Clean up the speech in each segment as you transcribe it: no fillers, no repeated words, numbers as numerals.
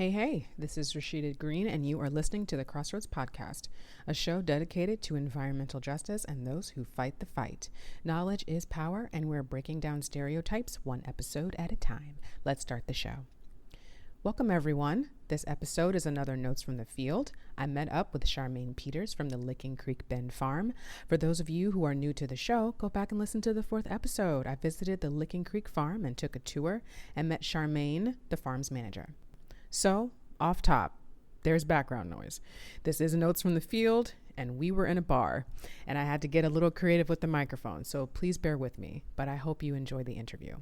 Hey, this is Rashida Green, and you are listening to the Crossroads podcast, a show dedicated to environmental justice and those who fight the fight. Knowledge is power, and we're breaking down stereotypes one episode at a time. Let's start the show. Welcome, everyone. This episode is another Notes from the Field. I met up with Charmaine Peters from the Licking Creek Bend Farm. For those of you who are new to the show, go back and listen to the 4th episode. I visited the Licking Creek Farm and took a tour and met Charmaine, the farm's manager. So, off top, there's background noise. This is Notes from the Field, and we were in a bar, and I had to get a little creative with the microphone, so please bear with me, but I hope you enjoy the interview.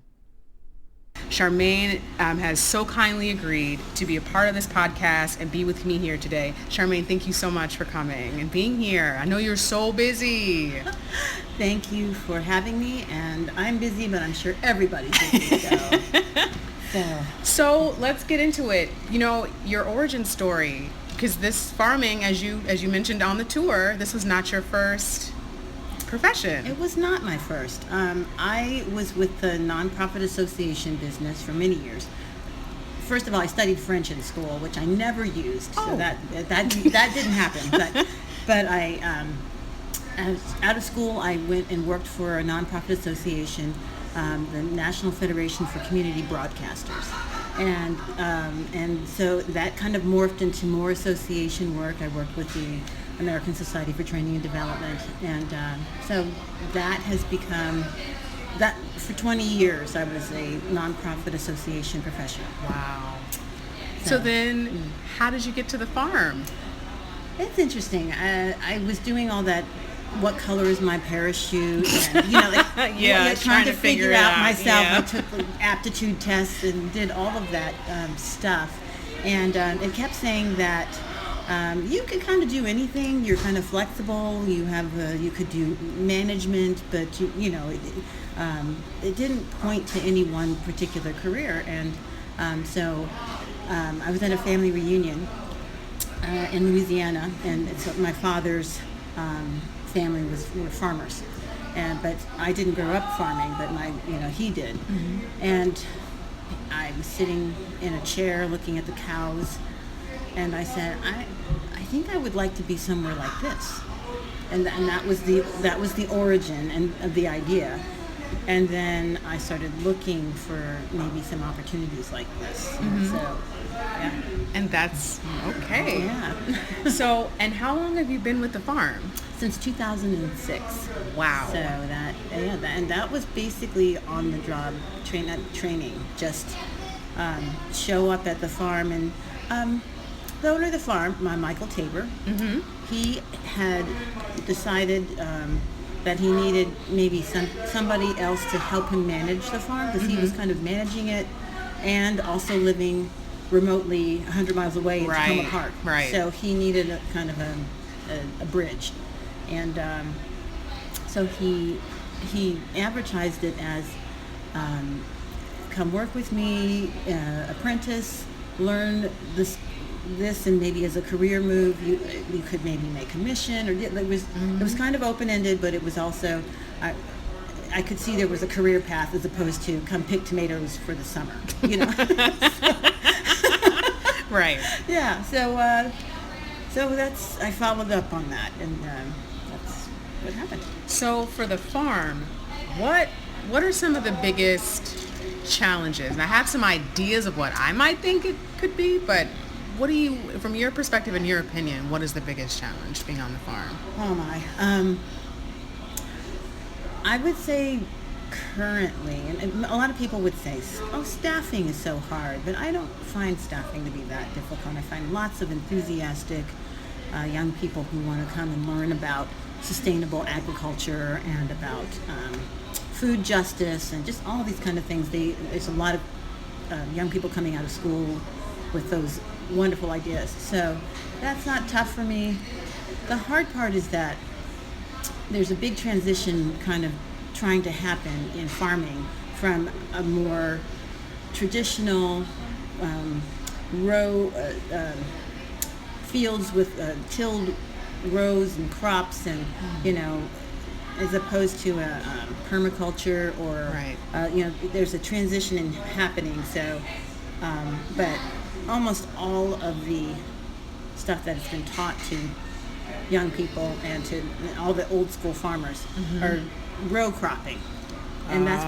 Charmaine has so kindly agreed to be a part of this podcast and be with me here today. Charmaine, thank you so much for coming and being here. I know you're so busy. Thank you for having me, and I'm busy, but I'm sure everybody's busy. So let's get into it. You know, your origin story, because this farming, as you mentioned on the tour, this was not your first profession. It was not my first. I was with the nonprofit association business for many years. First of all, I studied French in school, which I never used, so that didn't happen. But I, out of school, I went and worked for a nonprofit association, the National Federation for Community Broadcasters, and so that kind of morphed into more association work. I worked with the American Society for Training and Development, and so that has become that. For 20 years, I was a nonprofit association professional. Wow. So then, how did you get to the farm? It's interesting. I was doing all that. What color is my parachute? And, trying to figure out myself. Yeah. I took aptitude tests and did all of that stuff, and it kept saying that you could kind of do anything. You're kind of flexible. You have you could do management, but it didn't point to any one particular career. And so I was at a family reunion in Louisiana, and it's my father's family were farmers, but I didn't grow up farming, but he did. Mm-hmm. And I was sitting in a chair looking at the cows, and I said, I think I would like to be somewhere like this, and that was the origin of the idea. And then I started looking for maybe some opportunities like this. Mm-hmm. So, yeah. And that's okay. Yeah. So, and how long have you been with the farm? Since 2006. Wow. So that was basically on the job training. Just show up at the farm, and the owner of the farm, Michael Tabor, mm-hmm. he had decided that he needed maybe somebody else to help him manage the farm, because mm-hmm. he was kind of managing it and also living remotely 100 miles away in Tacoma Park. Right. So he needed a kind of a bridge. And so he advertised it as come work with me, apprentice, learn this, and maybe as a career move, you could maybe make commission, or it was kind of open-ended, but it was also I could see there was a career path as opposed to come pick tomatoes for the summer, Right. Yeah. So I followed up on that, and that's what happened. So for the farm, what are some of the biggest challenges? And I have some ideas of what I might think it could be, but what do you, from your perspective and your opinion, what is the biggest challenge being on the farm? Oh my. I would say currently, and a lot of people would say, staffing is so hard, but I don't find staffing to be that difficult. I find lots of enthusiastic young people who want to come and learn about sustainable agriculture and about food justice and just all of these kind of things. There's a lot of young people coming out of school with those wonderful ideas. So that's not tough for me. The hard part is that there's a big transition kind of trying to happen in farming from a more traditional row fields with tilled rows and crops, and as opposed to a permaculture or there's a transition happening. So but almost all of the stuff that has been taught to young people and to all the old school farmers are row cropping. And that's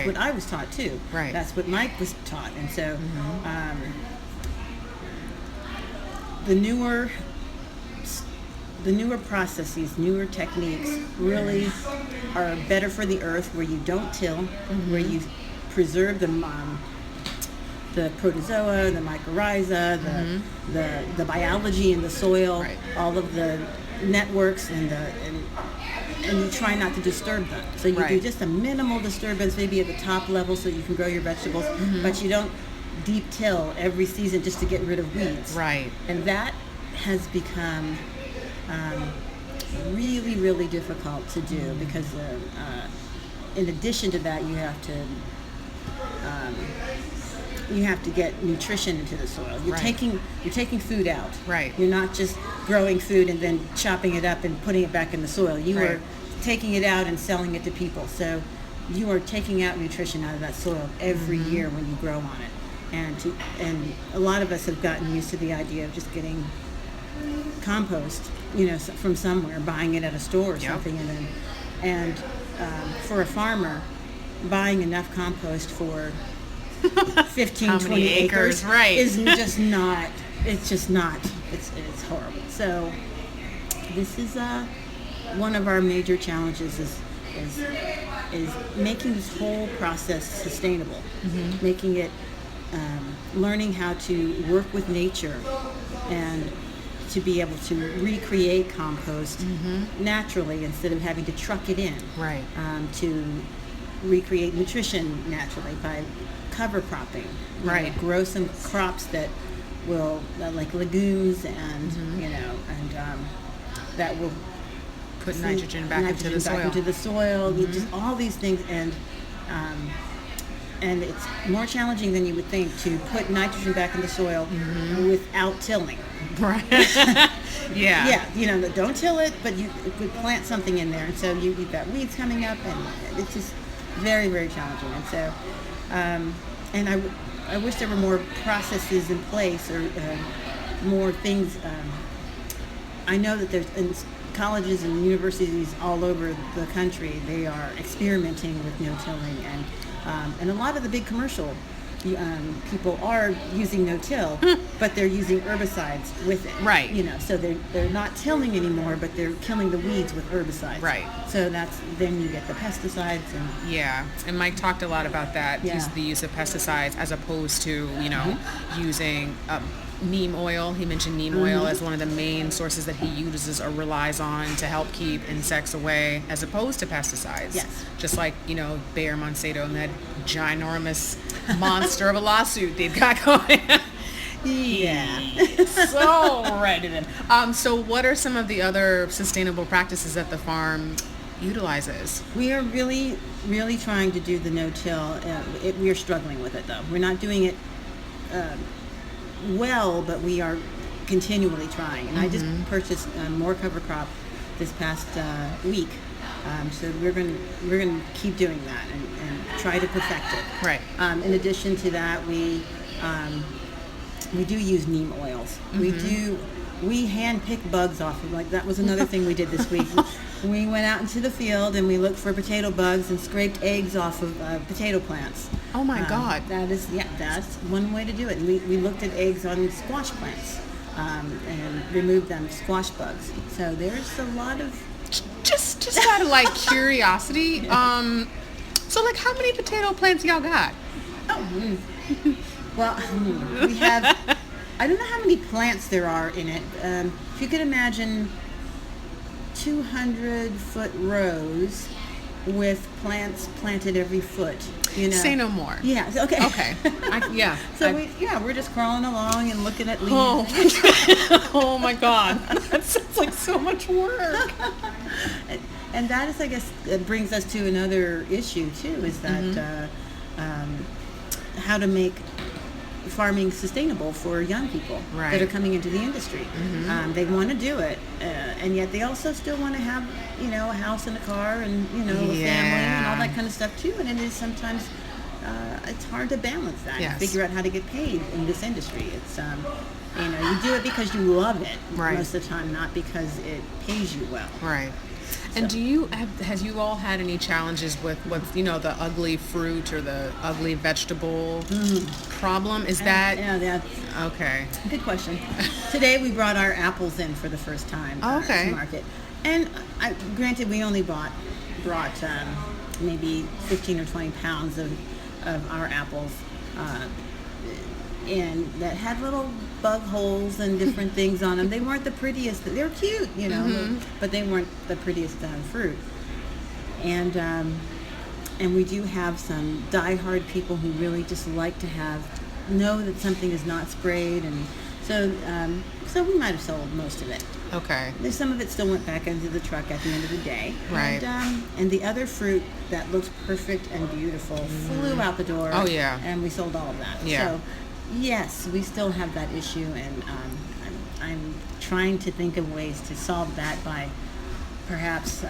what I was taught too. Right. That's what Mike was taught. And so the newer processes, newer techniques really are better for the earth, where you don't till, where you preserve the protozoa, the mycorrhiza, the biology in the soil, all of the networks, and you try not to disturb them. So you do just a minimal disturbance, maybe at the top level, so you can grow your vegetables, but you don't deep till every season just to get rid of weeds. Right. And that has become really, really difficult to do, because in addition to that, you have to get nutrition into the soil. You're taking food out. Right. You're not just growing food and then chopping it up and putting it back in the soil. You are taking it out and selling it to people. So you are taking out nutrition out of that soil every year when you grow on it. And a lot of us have gotten used to the idea of just getting compost, from somewhere, buying it at a store or something, and for a farmer, buying enough compost for 15, 20 acres is just not. It's horrible. So this is one of our major challenges is making this whole process sustainable, making it learning how to work with nature and to be able to recreate compost naturally instead of having to truck it in. Right. To recreate nutrition naturally by cover cropping. Right. Grow some crops that will, like legumes and, that will put nitrogen back into the soil. Just all these things, and it's more challenging than you would think to put nitrogen back in the soil without tilling. Right. Yeah. Don't till it, but you could plant something in there, and so you've got weeds coming up, and it's just very, very challenging. And so, and I wish there were more processes in place, or more things. I know that there's in colleges and universities all over the country, they are experimenting with no-tilling, and a lot of the big commercial people are using no-till, but they're using herbicides with it. Right. So they're not tilling anymore, but they're killing the weeds with herbicides. Right. So then you get the pesticides. And Mike talked a lot about that. The use of pesticides as opposed to using neem oil. He mentioned neem oil as one of the main sources that he uses or relies on to help keep insects away, as opposed to pesticides. Yes. Just like, Bayer Monsanto and that ginormous monster of a lawsuit they've got going. So right in it. So what are some of the other sustainable practices that the farm utilizes? We are really, really trying to do the no-till. We are struggling with it, though. We're not doing it well, but we are continually trying. And I just purchased more cover crop this past week, so we're going to keep doing that and try to perfect it. Right. In addition to that, we do use neem oils. We hand pick bugs off of, that was another thing we did this week. We went out into the field and we looked for potato bugs and scraped eggs off of potato plants. Oh my God. That's one way to do it. We looked at eggs on squash plants and removed them squash bugs. So there's a lot of just out of curiosity. So how many potato plants y'all got? Well, we have. I don't know how many plants there are in it. If you could imagine 200-foot rows with plants planted every foot. Say no more. Yeah. Okay. Okay. We're just crawling along and looking at leaves. Oh my God. That sounds like so much work. And that is, I guess, it brings us to another issue too. Is that how to make farming sustainable for young people that are coming into the industry. They want to do it, and yet they also still want to have, a house and a car and, a family and all that kind of stuff too. And it is sometimes it's hard to balance that Yes. and figure out how to get paid in this industry. It's you do it because you love it most of the time, not because it pays you well. Right. And has you all had any challenges with what's, the ugly fruit or the ugly vegetable problem? Is that? Yeah, that's okay. Good question. Today we brought our apples in for the first time to market. And granted, we only brought maybe 15 or 20 pounds of our apples and that had little bug holes and different things on them. They weren't the prettiest. They were cute, but they weren't the prettiest fruit. And we do have some diehard people who really just like to know that something is not sprayed, and so we might have sold most of it. Okay. There's some of it still went back into the truck at the end of the day. Right. And the other fruit that looks perfect and beautiful flew out the door. Oh, yeah. And we sold all of that. Yeah. So, yes, we still have that issue, and I'm trying to think of ways to solve that by perhaps,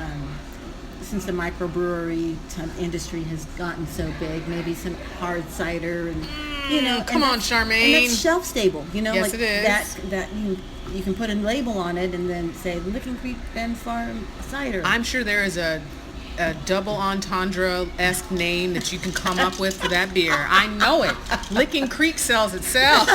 since the microbrewery industry has gotten so big, maybe some hard cider and, Come on, Charmaine. And that's shelf stable, Yes, like it is. that you can put a label on it and then say Licking Creek Bend Farm cider. I'm sure there is a double entendre-esque name that you can come up with for that beer. I know it. Licking Creek sells itself.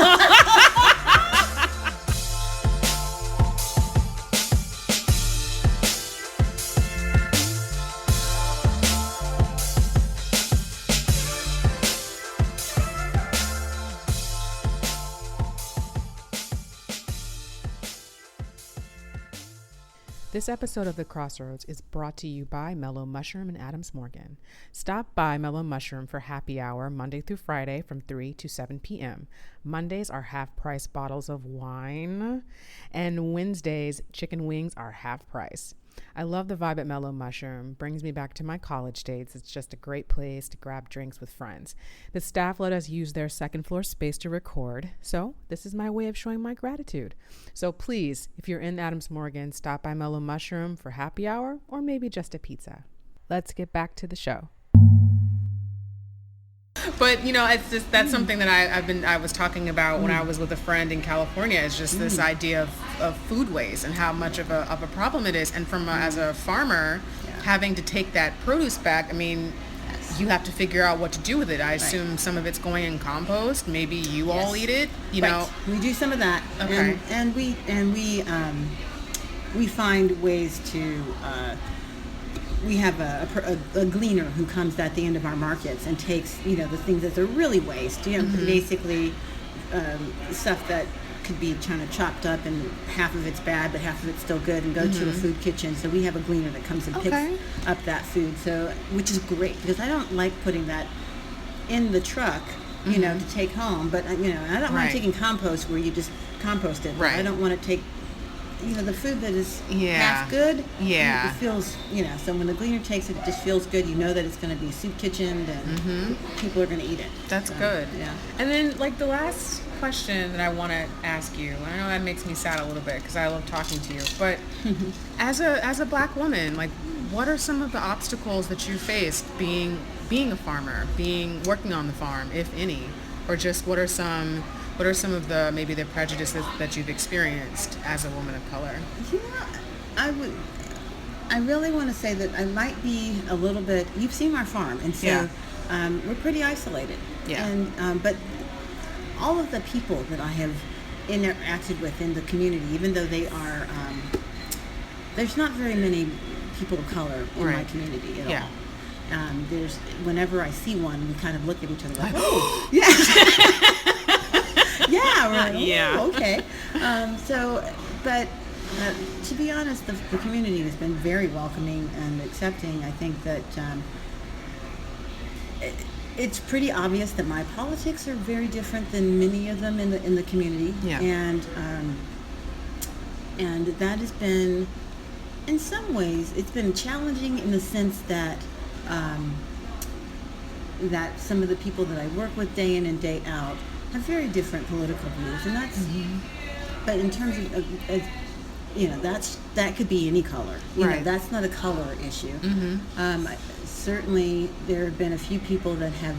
This episode of The Crossroads is brought to you by Mellow Mushroom in Adams Morgan. Stop by Mellow Mushroom for happy hour Monday through Friday from 3 to 7 p.m. Mondays are half-price bottles of wine, and Wednesdays chicken wings are half price. I love the vibe at Mellow Mushroom. Brings me back to my college days. It's just a great place to grab drinks with friends. The staff let us use their second floor space to record, so this is my way of showing my gratitude. So please, if you're in Adams Morgan, stop by Mellow Mushroom for happy hour or maybe just a pizza. Let's get back to the show. But it's just that's something that I was talking about when I was with a friend in California. Is just this idea of food waste and how much of a problem it is. And as a farmer, having to take that produce back, I mean, you have to figure out what to do with it. I assume some of it's going in compost. Maybe you all eat it. You know, we do some of that. Okay. And we find ways to. We have a gleaner who comes at the end of our markets and takes, the things that are really waste, basically stuff that could be kind of chopped up and half of it's bad, but half of it's still good, and go to a food kitchen. So we have a gleaner that comes and picks up that food, which is great because I don't like putting that in the truck, to take home. But, I don't mind taking compost where you just compost it. Right. I don't want to take the food that is half good, it feels, so when the gleaner takes it, it just feels good. You know that it's going to be soup kitchened and people are going to eat it. That's good. Yeah. And then, the last question that I want to ask you, I know that makes me sad a little bit because I love talking to you, but as a Black woman, what are some of the obstacles that you faced being a farmer, working on the farm, if any, or just what are some of the maybe the prejudices that you've experienced as a woman of color? I really want to say that I might be a little bit. You've seen our farm, and so we're pretty isolated. Yeah. And but all of the people that I have interacted with in the community, even though they are, there's not very many people of color in my community at all. There's whenever I see one, we kind of look at each other like, oh, yeah. Okay. But to be honest, the community has been very welcoming and accepting. I think that it's pretty obvious that my politics are very different than many of them in the community. Yeah. And that has been, in some ways, it's been challenging in the sense that that some of the people that I work with day in and day out have very different political views, and that's. But in terms of that could be any color. That's not a color issue. certainly there have been a few people that have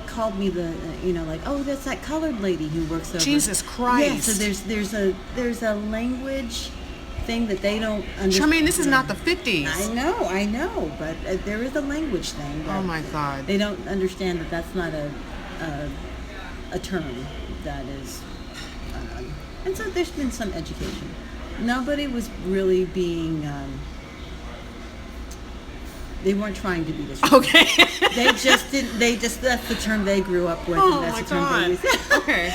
called me like, oh, that's that colored lady who works over. Jesus Christ. Yeah, so there's a language thing that they don't understand. Charmaine, this is not the 50s. I know, but there is a language thing. Oh my God. They don't understand that that's not a term that is, and so there's been some education. Nobody was really being, they weren't trying to be disrespectful. Okay. That's the term they grew up with. Oh and that's my the term God. they used. Okay.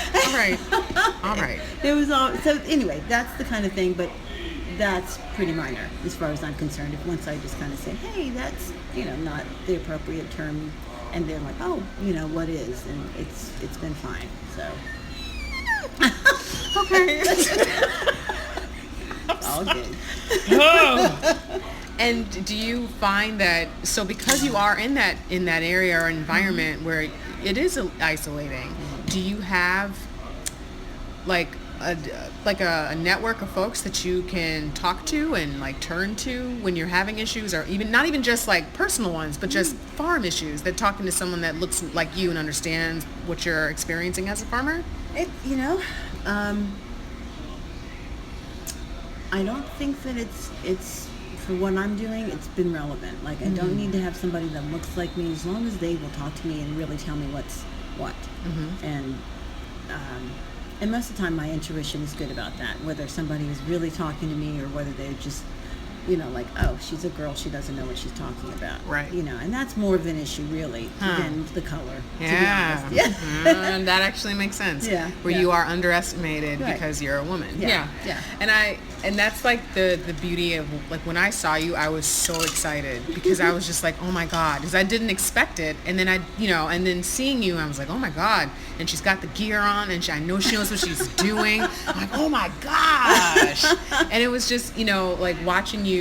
All right. It was all, so anyway, that's the kind of thing, but that's pretty minor as far as I'm concerned. If once I just kind of say, hey, that's, not the appropriate term, and they're like, oh, what is, and it's been fine, so. Okay. All good. Oh. And do you find that, so because you are in that area or environment where it is isolating, do you have like a network of folks that you can talk to and like turn to when you're having issues, or even not even just like personal ones, but just farm issues, that talking to someone that looks like you and understands what you're experiencing as a farmer? I don't think that it's for what I'm doing, it's been relevant. Like, I don't need to have somebody that looks like me, as long as they will talk to me and really tell me what's what. And most of the time my intuition is good about that, whether somebody is really talking to me or whether they're just, like, oh, she's a girl, she doesn't know what she's talking about. Right. And that's more of an issue, really, than the color, Yeah. to be honest. Yeah. That actually makes sense. Yeah. Where you are underestimated Right. because you're a woman. Yeah. And that's like the beauty of, like, when I saw you, I was so excited because I was just like, oh my God, because I didn't expect it. And then and then seeing you, I was like, oh my God. And she's got the gear on, and I know she knows what she's doing. I'm like, oh my gosh. And it was just, like watching you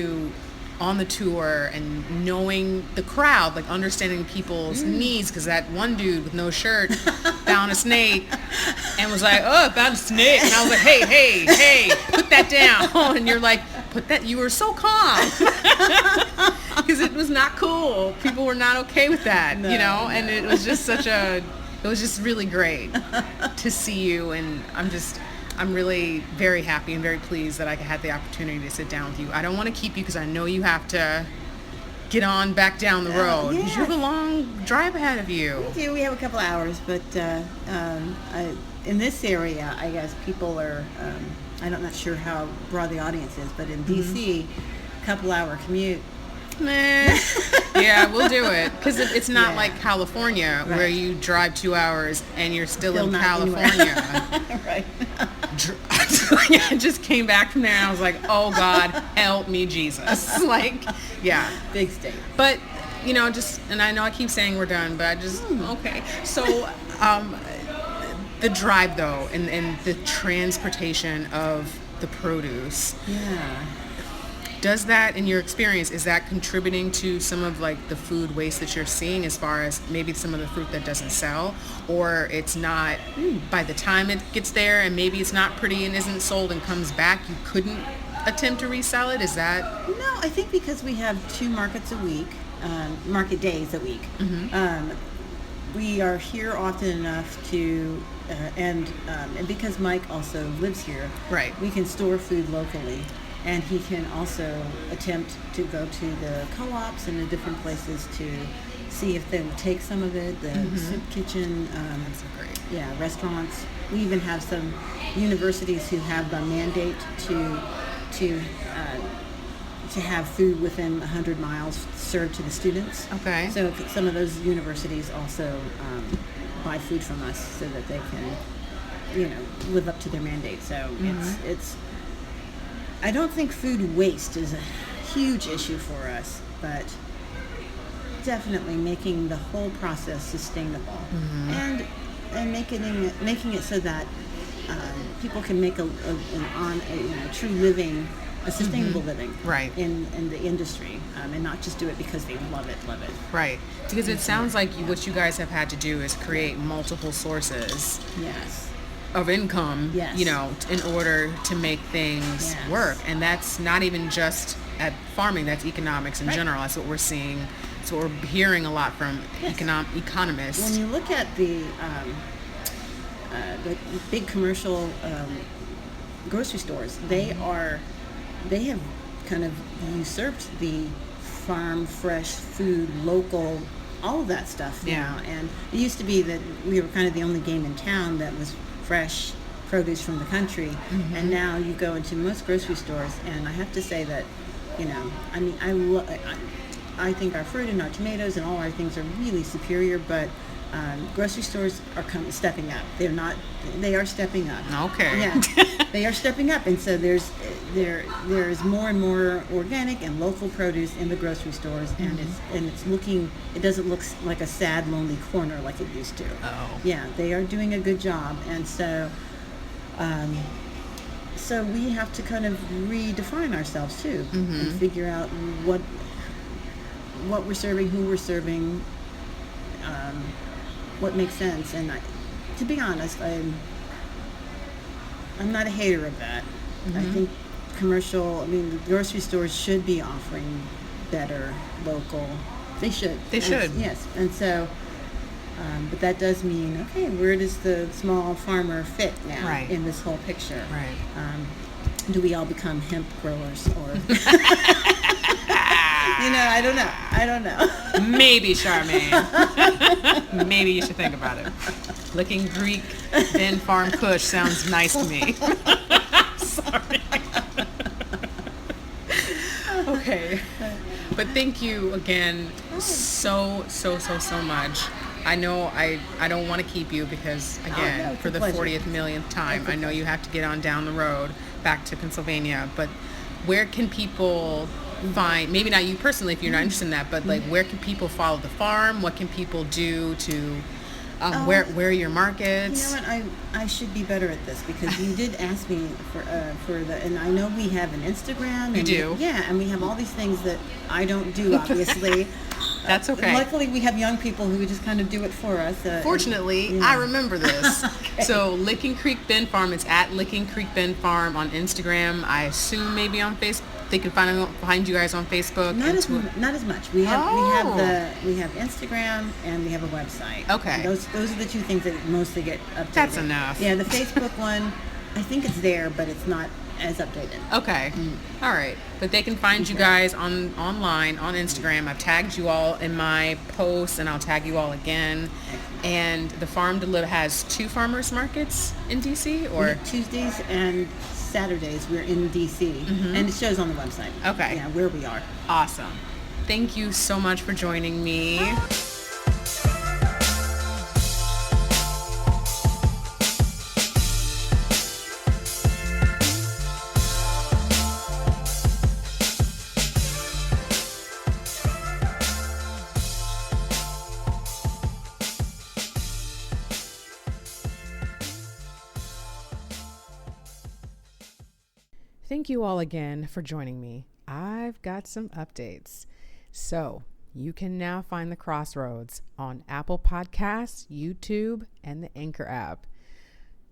on the tour and knowing the crowd, like understanding people's needs, because that one dude with no shirt found a snake and was like, oh, I found a snake. And I was like, hey, put that down. And you're like, you were so calm. Because it was not cool. People were not okay with that, and it was just it was just really great to see you. And I'm really very happy and very pleased that I had the opportunity to sit down with you. I don't want to keep you because I know you have to get on back down the road because you have a long drive ahead of you. We do. We have a couple hours, but in this area, I guess people are, I'm not sure how broad the audience is, but in D.C., a couple hour commute. Yeah, we'll do it because it's not like California, right, where you drive 2 hours and you're still in California. Right. I just came back from there and I was like, oh God, help me, Jesus. Like, yeah. Big state. But, and I know I keep saying we're done, but I just, okay. So, the drive though, and the transportation of the produce. Yeah. Does that, in your experience, is that contributing to some of like the food waste that you're seeing, as far as maybe some of the fruit that doesn't sell, or it's not, by the time it gets there and maybe it's not pretty and isn't sold and comes back, you couldn't attempt to resell it? Is that? No, I think because we have 2 markets a week, market days a week, we are here often enough to, and because Mike also lives here, right, we can store food locally. And he can also attempt to go to the co-ops and the different places to see if they will take some of it, the soup kitchen, that's great. Yeah, restaurants. We even have some universities who have the mandate to have food within 100 miles served to the students. Okay. So some of those universities also buy food from us so that they can, live up to their mandate. So it's I don't think food waste is a huge issue for us, but definitely making the whole process sustainable and making it so that people can make a true living, a sustainable living, right, in the industry, and not just do it because they love it. Right, because it sounds like what you guys have had to do is create multiple sources. Yes. of income, Yes. in order to make things Yes. work. And that's not even just at farming, that's economics in Right. general. That's what we're seeing. So we're hearing a lot from Yes. economists. When you look at the big commercial grocery stores, they have kind of usurped the farm, fresh food, local, all of that stuff now. And it used to be that we were kind of the only game in town that was fresh produce from the country. And now you go into most grocery stores, and I have to say that, I mean, I think our fruit and our tomatoes and all our things are really superior, but grocery stores are stepping up. They are stepping up. Okay. Yeah, they are stepping up, and so there's more and more organic and local produce in the grocery stores, and it doesn't look like a sad, lonely corner like it used to. Oh. Yeah, they are doing a good job, and so we have to kind of redefine ourselves too, and figure out what we're serving, who we're serving, what makes sense. And to be honest, I'm not a hater of that. I think the grocery stores should be offering better local. They should. Yes. And so, but that does mean, okay, where does the small farmer fit now in this whole picture? Right. Do we all become hemp growers or? I don't know. Maybe, Charmaine. Maybe you should think about it. Licking Greek, then Farm Kush sounds nice to me. Sorry. Okay. But thank you again so much. I know I don't want to keep you because, again, for the 40th millionth time, I know you have to get on down the road back to Pennsylvania. But where can people find, maybe not you personally if you're not interested in that, but like where can people follow the farm? What can people do to where are your markets? You know what, I should be better at this, because you did ask me for and I know we have an Instagram. You do? And we have all these things that I don't do, obviously. That's okay. Luckily, we have young people who just kind of do it for us. Fortunately, I remember this. Okay. So Licking Creek Bend Farm, it's at Licking Creek Bend Farm on Instagram. I assume maybe on Facebook. They can find you guys on Facebook. Not as much. We have Instagram and we have a website. Okay. And those are the two things that mostly get updated. That's enough. Yeah, the Facebook one, I think it's there, but it's not as updated. Okay. All right. But they can find you guys online on Instagram. I've tagged you all in my posts, and I'll tag you all again. And the farm has 2 farmers markets in DC, or Tuesdays and Saturdays we're in DC, and it shows on the website. Okay. Yeah, where we are. Awesome. Thank you so much for joining me. Thank you all again for joining me. I've got some updates. So you can now find the Crossroads on Apple Podcasts, YouTube, and the Anchor app.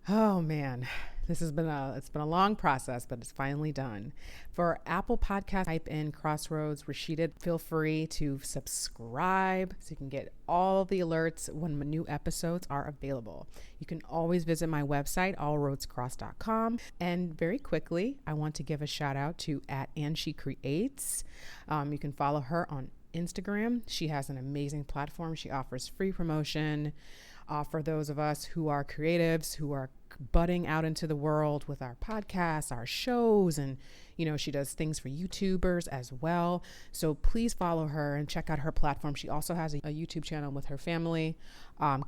Oh man, it's been a long process, but it's finally done. For Apple Podcasts, type in Crossroads Rashida. Feel free to subscribe so you can get all the alerts when new episodes are available. You can always visit my website, allroadscross.com. And very quickly, I want to give a shout out to @AndSheCreates. You can follow her on Instagram. She has an amazing platform. She offers free promotion for those of us who are creatives, who are budding out into the world with our podcasts, our shows, and she does things for YouTubers as well. So please follow her and check out her platform. She also has a YouTube channel with her family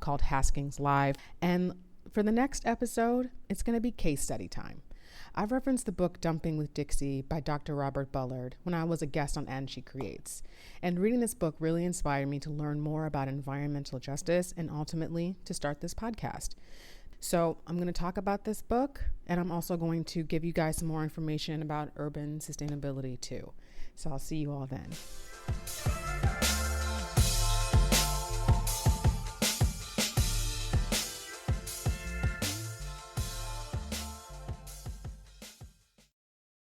called Haskins Live. And for the next episode, it's going to be case study time. I've referenced the book Dumping with Dixie by Dr. Robert Bullard when I was a guest on And She Creates. And reading this book really inspired me to learn more about environmental justice and ultimately to start this podcast. So I'm going to talk about this book, and I'm also going to give you guys some more information about urban sustainability too. So I'll see you all then.